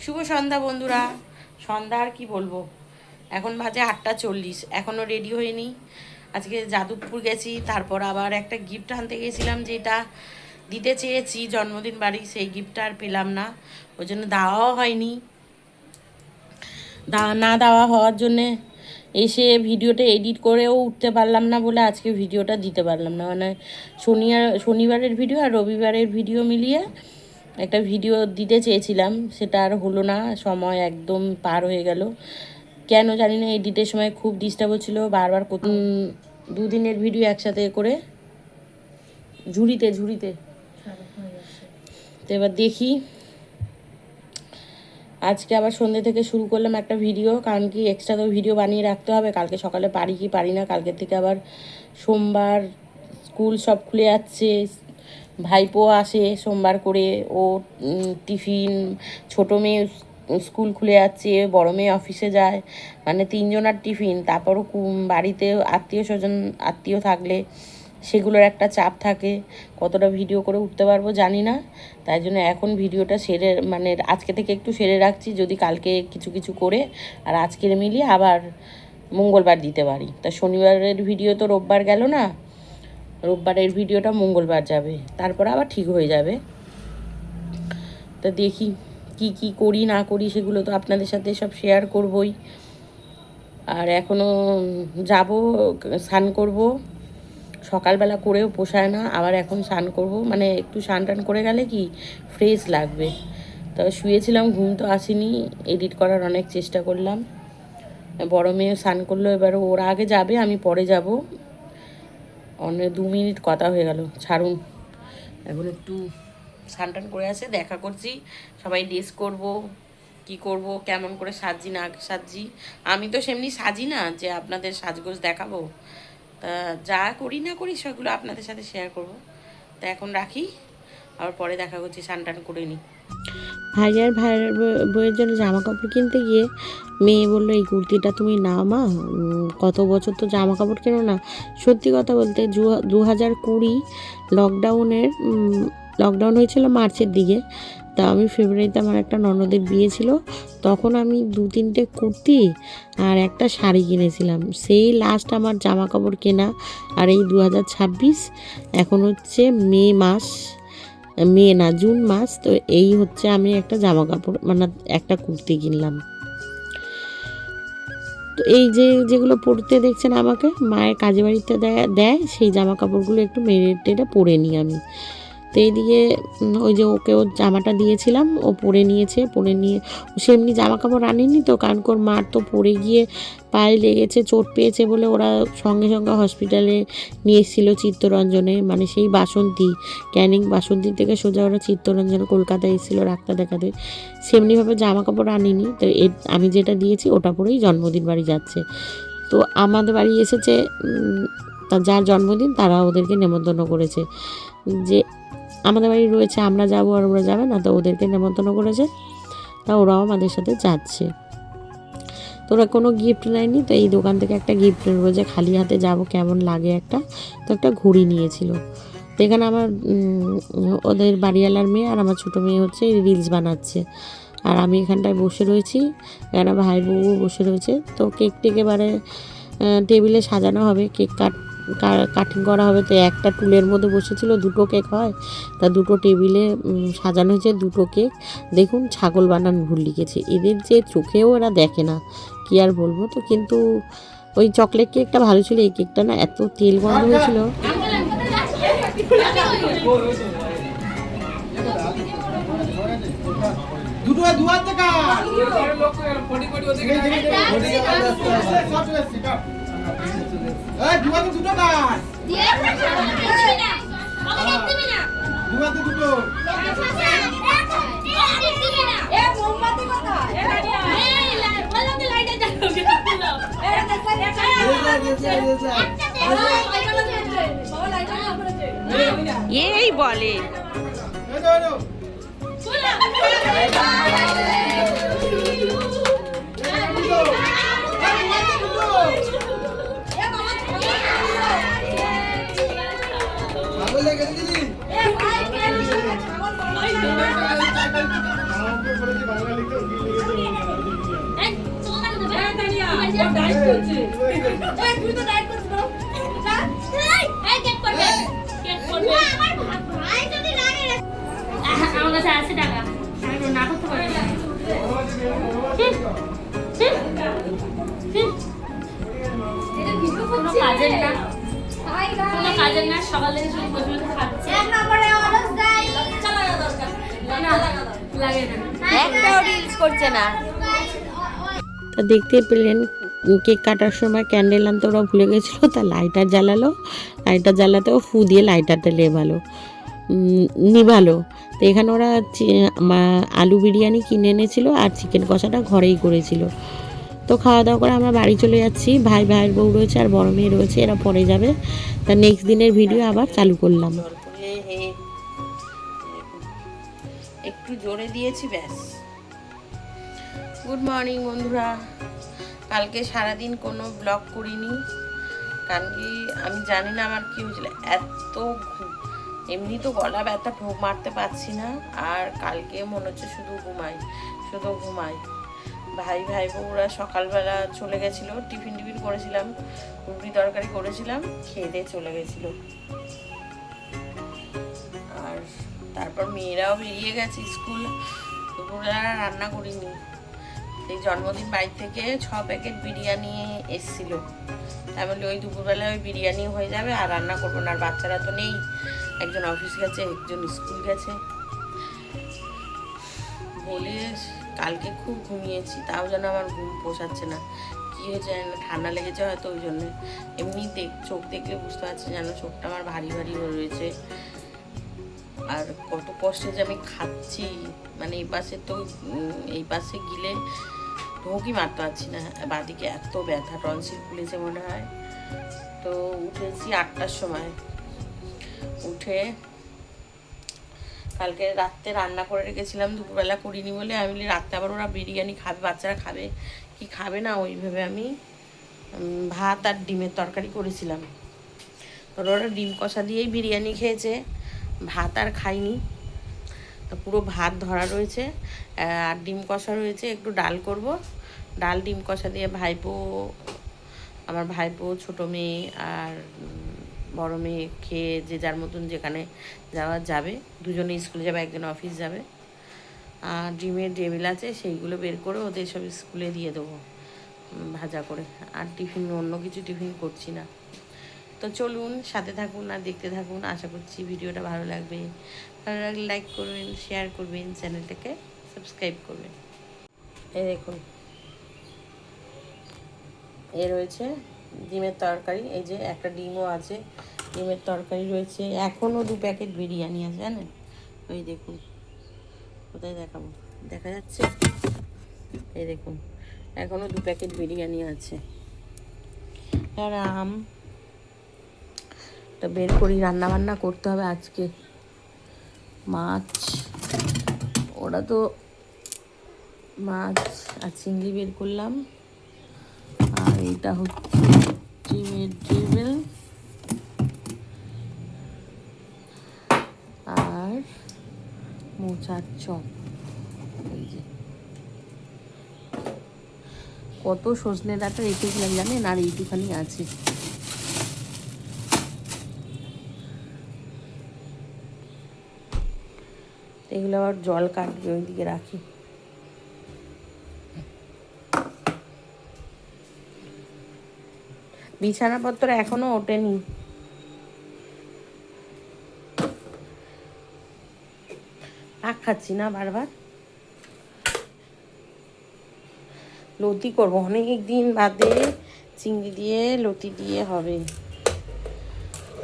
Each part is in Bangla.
শুভ সন্ধ্যা বন্ধুরা। সন্ধ্যা আর কি বলবো, এখন বাজে 8:40, এখনও রেডি হয়নি। আজকে যাদবপুর গেছি, তারপর আবার একটা গিফট আনতে গেছিলাম, যেটা দিতে চেয়েছি জন্মদিন বাড়ি, সেই গিফটটা আর পেলাম না, ওই জন্য দেওয়াও হয়নি। না দেওয়া হওয়ার জন্যে এসে ভিডিওটা এডিট করেও উঠতে পারলাম না বলে আজকে ভিডিওটা দিতে পারলাম না। মানে শনিবারের ভিডিও আর রবিবারের ভিডিও মিলিয়ে একটা ভিডিও দিতে চেয়েছিলাম, সেটা আর হলো না, সময় একদম পার হয়ে গেল। কেন জানি না, এডিটের সময় খুব ডিস্টার্ব হচ্ছিলো, বারবার দুদিনের ভিডিও একসাথে করে ঝুড়িতে তো এবার দেখি, আজকে আবার সন্ধ্যে থেকে শুরু করলাম একটা ভিডিও, কারণ কি এক্সট্রা তো ভিডিও বানিয়ে রাখতে হবে, কালকে সকালে পারি কি পারি না। কালকের থেকে আবার সোমবার স্কুল সব খুলে যাচ্ছে, ভাইপো আসে সোমবার করে, ও টিফিন, ছোটো মেয়ে স্কুল খুলে যাচ্ছে, বড় মেয়ে অফিসে যায়, মানে তিনজনার টিফিন, তারপরও বাড়িতে আত্মীয় থাকলে সেগুলোর একটা চাপ থাকে, কতটা ভিডিও করে উঠতে পারবো জানি না। তাই জন্য এখন ভিডিওটা সেরে, মানে আজকে থেকে একটু সেরে রাখছি, যদি কালকে কিছু করে আর আজকের মিলিয়ে আবার মঙ্গলবার দিতে পারি। তা শনিবারের ভিডিও তো রোববার গেল না, রোববারের ভিডিওটা মঙ্গলবার যাবে, তারপর আবার ঠিক হয়ে যাবে। তা দেখি কি করি না করি, সেগুলো তো আপনাদের সাথে সব শেয়ার করবই। আর এখনও যাব, স্নান করব, সকালবেলা করেও পোষায় না, আবার এখন স্নান করব, মানে একটু স্নান টান করে গেলে কি ফ্রেশ লাগবে। তবে শুয়েছিলাম, ঘুম তো আসেনি, এডিট করার অনেক চেষ্টা করলাম। বড় মেয়ে স্নান করলো, এবার ওরা আগে যাবে, আমি পরে যাব। অনেক 2 মিনিট কথা হয়ে গেল, ছাড়ুন। এখন একটু স্নান টান করে আসে, দেখা করছি, সবাই ড্রেস করব, কি করব, কেমন করে সাজি না সাজি। আমি তো সেমনি সাজি না যে আপনাদের সাজগোজ দেখাবো, তা যা করি না করি সেগুলো আপনাদের সাথে শেয়ার করব। তা এখন রাখি, আবার পরে দেখা করছি, স্নান টান করে নিই। ভাইয়ের বইয়ের জন্য জামা কাপড় কিনতে গিয়ে মেয়ে বললো, এই কুর্তিটা তুমি নাও মা, কত বছর তো জামা কাপড় কেনো না। সত্যি কথা বলতে 2020 লকডাউন হয়েছিল মার্চের দিকে, তা আমি ফেব্রুয়ারিতে আমার একটা ননদের বিয়ে ছিল, তখন আমি 2-3টে কুর্তি আর একটা শাড়ি কিনেছিলাম। সেই লাস্ট আমার জামা কাপড় কেনা। আর এই 2026 এখন হচ্ছে জুন মাস, তো এই হচ্ছে আমি একটা জামা কাপড়, মানে একটা কুর্তি কিনলাম। তো এই যেগুলো পরতে দেখছেন আমাকে মায়ের কাজে বাড়িতে দেয় সেই জামা কাপড়গুলো একটু মেরে পরে নিই আমি। তো এইদিকে ওই যে ওকে ওর জামাটা দিয়েছিলাম, ও পরে নিয়েছে, পরে নিয়ে সে এমনি জামা কাপড় আনেনি তো, কারণ ওর মার তো পরে গিয়ে পায়ে লেগেছে, চোট পেয়েছে বলে ওরা সঙ্গে হসপিটালে নিয়ে এসেছিলো চিত্তরঞ্জনে, মানে সেই ক্যানিং বাসন্তী থেকে সোজা ওরা চিত্তরঞ্জনে কলকাতায় এসেছিলো ডাক্তার দেখাতে। সেমনিভাবে জামা কাপড় আনিনি, তো আমি যেটা দিয়েছি ওটা পরেই জন্মদিন বাড়ি যাচ্ছে। তো আমাদের বাড়ি এসেছে, যার জন্মদিন তারা ওদেরকে নেমন্তন্ন করেছে, যে আমাদের বাড়ি রয়েছে, আমরা যাবো আর ওরা যাবে না, তো ওদেরকে নেমন্তন্ন করেছে, তা ওরাও আমাদের সাথে যাচ্ছে। তো ওরা কোনো গিফট নেয়নি, তো এই দোকান থেকে একটা গিফট নেবো, যে খালি হাতে যাব কেমন লাগে একটা, তো একটা ঘড়ি নিয়েছিল। তো এখানে আমার ওদের বাড়িওয়ালার মেয়ে আর আমার ছোটো মেয়ে হচ্ছে রিলস বানাচ্ছে, আর আমি এখানটায় বসে রয়েছি, এখানে ভাই বউ বসে রয়েছে। তো কেক এবারে টেবিলে সাজানো হবে, কেক কাটিং করা হবে। তো একটা টুলের মধ্যে বসেছিল, 2টো কেক হয়, তা 2টো টেবিলে সাজানো হয়েছে 2টো কেক। দেখুন ছাগল বানান ভুল লিখেছে, এদের যে চোখেও এরা দেখে না, কি আর বলবো। তো কিন্তু ওই চকলেট কেকটা ভালো ছিল, এই কেকটা না এত তেল গন্ধ হয়েছিল। এই বলে তুই তো ডায়েট করছিস না এই কেক করবে আমার ভাই যদি লাগে আমার কাছে আছে টাকা আমি না করতে পারি না কোনো কাজের না কোনো কাজের না সকাল থেকে শুরু বসে বসে খাচ্ছে এক নম্বরে অলস গাই চালা দরকার না লাগে না একটাও রিলস করছে না। তা দেখতে পেলেন কেক কাটার সময় ক্যান্ডেল আনতে ওরা ভুলে গেছিলো, তা লাইটার জ্বালালো, লাইটার জ্বালাতেও ফু দিয়ে লাইটারটা নিভালো। তো এখানে ওরা আলু বিরিয়ানি কিনে এনেছিলো আর চিকেন কষাটা ঘরেই করেছিল। তো খাওয়া দাওয়া করে আমরা বাড়ি চলে যাচ্ছি। ভাইয়ের বউ রয়েছে আর বড় মেয়ে রয়েছে, এরা পরে যাবে। তা নেক্সট দিনের ভিডিও আবার চালু করলাম। একটু জোরে দিয়েছি ব্যাস। গুড মর্নিং বন্ধুরা। কালকে সারাদিন কোনো ব্লগ করিনি, কারণ কি আমি জানি না আমার কি হয়েছিল, এত এমনি তো গলা ব্যথা, ঢোক মারতে পারছি না, আর কালকে মনে হচ্ছে শুধু ঘুমাই। ভাই বউরা সকালবেলা চলে গেছিলো, টিফিন করেছিলাম, রুটি তরকারি করেছিলাম, খেয়ে দিয়ে চলে গেছিলো। আর তারপর মেয়েরাও বেরিয়ে গেছে স্কুল। দুপুরবেলা রান্না করিনি, সেই জন্মদিন বাড়ি থেকে 6 প্যাকেট বিরিয়ানি এসছিল, তাই বলে ওই দুপুরবেলায় ওই বিরিয়ানি হয়ে যাবে, আর রান্না করবো না। আর বাচ্চারা তো নেই, একজন অফিস গেছে, একজন স্কুল গেছে বলে কালকে খুব ঘুমিয়েছি, তাও যেন আমার ঘুম পোষাচ্ছে না। কী হয়েছে যেন, ঠান্ডা লেগেছে হয়তো, ওই জন্যে। এমনি চোখ দেখলে বুঝতে পারছি যেন চোখটা আমার ভারী হয়ে রয়েছে। আর কত কষ্টে যে আমি খাচ্ছি, মানে এই পাশে গিলে ঢোকই মারতে পারছি না, বাদিকে এত ব্যথা, টনসিল খুলেছে মনে হয়। তো উঠেছি 8টার সময়, উঠে কালকে রাত্রে রান্না করে রেখেছিলাম, দুপুরবেলা করিনি বলে আমি রাত্রে আবার ওরা বিরিয়ানি খাবে, বাচ্চারা খাবে কি খাবে না ওইভাবে আমি ভাত আর ডিমের তরকারি করেছিলাম। ওরা ডিম কষা দিয়েই বিরিয়ানি খেয়েছে, ভাত আর খাইনি। তো পুরো ভাত ধরা রয়েছে আর ডিম কষা রয়েছে, একটু ডাল করব, ডাল ডিম কষা দিয়ে আমার ভাইপো ছোটো মেয়ে আর বড় মেয়ে খেয়ে যে যার মতন যেখানে যাবে, দুজনে স্কুলে যাবে, একজন অফিস যাবে। আর ডিমের টেবিল আছে, সেইগুলো বের করে ওদের সব স্কুলে দিয়ে দেবো ভাজা করে। আর অন্য কিছু টিফিন করছি না। তো চলুন সাথে থাকুন আর দেখতে থাকুন, আশা করছি ভিডিওটা ভালো লাগবে। ভালো লাগলে লাইক করবেন, শেয়ার করবেন, চ্যানেলটাকে সাবস্ক্রাইব করবেন। এই দেখুন, এ রয়েছে ডিমের তরকারি, এই যে একটা ডিমও আছে, ডিমের তরকারি রয়েছে, এখনও 2 প্যাকেট বিরিয়ানি আছে জানেন। ওই দেখুন, কোথায় দেখাবো, দেখা যাচ্ছে, এই দেখুন এখনও 2 প্যাকেট বিরিয়ানি আছে। আর তো বের করি, রান্না করতে হবে আজকে। মাছ, ওরা তো মাছ আর চিংড়ি বের করলাম, আর এটা হচ্ছে ডিমের টেবিল, আর মোচার চপ। এই যে কত সজনে ডাঁটা রেখেছিলাম জানেন, আর এইটুখানি আছে। এগুলো আবার জল কাটবে, ওইদিকে রাখি। বিছানাপত্র এখনো ওঠেনি, খাচ্ছি না বারবার। লতি করবো অনেক দিন বাদে, চিংড়ি দিয়ে লতি দিয়ে হবে।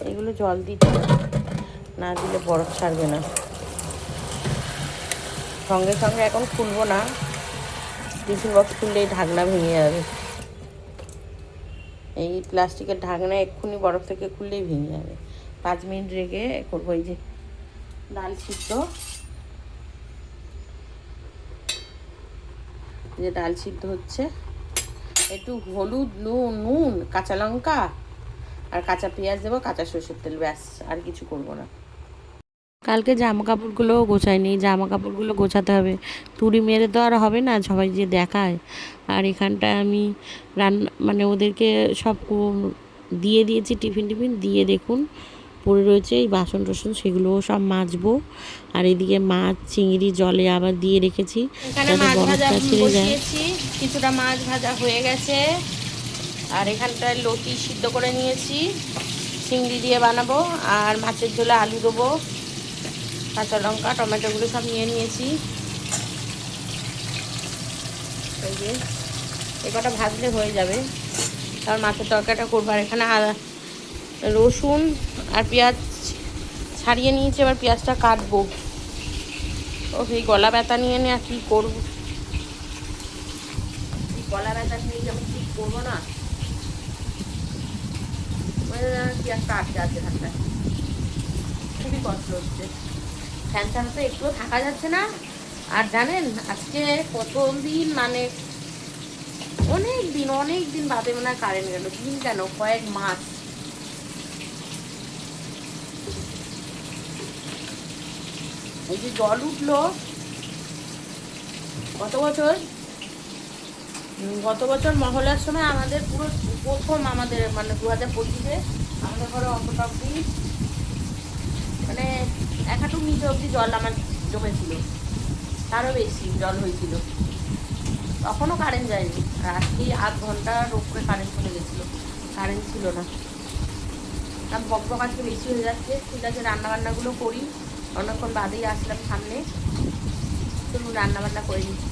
এগুলো জল দিতে না দিলে বরফ ছাড়বে না। সঙ্গে এখন খুলবো না, টিফিন বক্স খুললেই ঢাকনা ভেঙে যাবে। এই প্লাস্টিকের ঢাকনা এক্ষুনি বরফ থেকে খুললেই ভেঙে যাবে। 5 মিনিট রেখে করবো। এই যে ডাল সিদ্ধ, ডাল সিদ্ধ হচ্ছে, একটু হলুদ, নুন, কাঁচা লঙ্কা আর কাঁচা পেঁয়াজ দেবো, কাঁচা সরষের তেল, ব্যাস, আর কিছু করবো না। কালকে জামা কাপড়গুলোও গোছায়নি, জামা কাপড়গুলো গোছাতে হবে। তুড়ি মেরে তো আর হবে না, সবাই যে দেখায়। আর এখানটায় আমি মানে ওদেরকে সব দিয়ে দিয়েছি, টিফিন দিয়ে দেখুন পড়ে রয়েছে এই বাসন টাসন, সেগুলোও সব মাজবো। আর এদিকে মাছ চিংড়ি জলে আবার দিয়ে রেখেছি এখানে যাতে মাছ ভাজা বরফটা ছেড়ে যায়। বসিয়েছি, কিছুটা মাছ ভাজা হয়ে গেছে। আর এখানটায় লতি সিদ্ধ করে নিয়েছি, চিংড়ি দিয়ে বানাবো। আর মাছের ঝোলে আলু দেবো, কাঁচা লঙ্কা টমেটোগুলো সব নিয়ে নিয়েছি। এই যে এ কটা ভাজলে হয়ে যাবে, তার মাছের তরকারিটা করবো। আর এখানে রসুন আর পেঁয়াজ ছাড়িয়ে নিয়েছি, এবার পেঁয়াজটা কাটবো। ও এই গলা ব্যথা নিয়ে আর কী করবো, গলা ব্যথা নিয়ে যেমন ঠিক করবো না, পেঁয়াজটা আটকে আছে ঠান্ডায়, খুবই কষ্ট হচ্ছে। ফ্যান ছাড়া তো একটুও থাকা যাচ্ছে না। আর জানেন আজকে কতদিন, মানে অনেক দিন বাদে মনে হয় কারেন্ট গেল। দিন কেন, কয়েক মাস। এই যে জল উঠলো গত বছর মহলার সময় আমাদের পুরো প্রথম, আমাদের মানে 2025-এ আমাদের ঘরে অন্তত মানে 1 হাঁটুর নিচে অবধি জল আমার জমেছিল, তারও বেশি জল হয়েছিল। তখনও কারেন্ট যায়নি। আর আজকেই 8 ঘন্টার উপরে কারেন্ট চলে গেছিলো, কারেন্ট ছিল না। কারণ বকবক আজকে বেশি হয়ে যাচ্ছে। ঠিক আছে, রান্নাবান্নাগুলো করি, অনেকক্ষণ বাদেই আসলাম সামনে, চলুন রান্নাবান্না করে নিচ্ছি।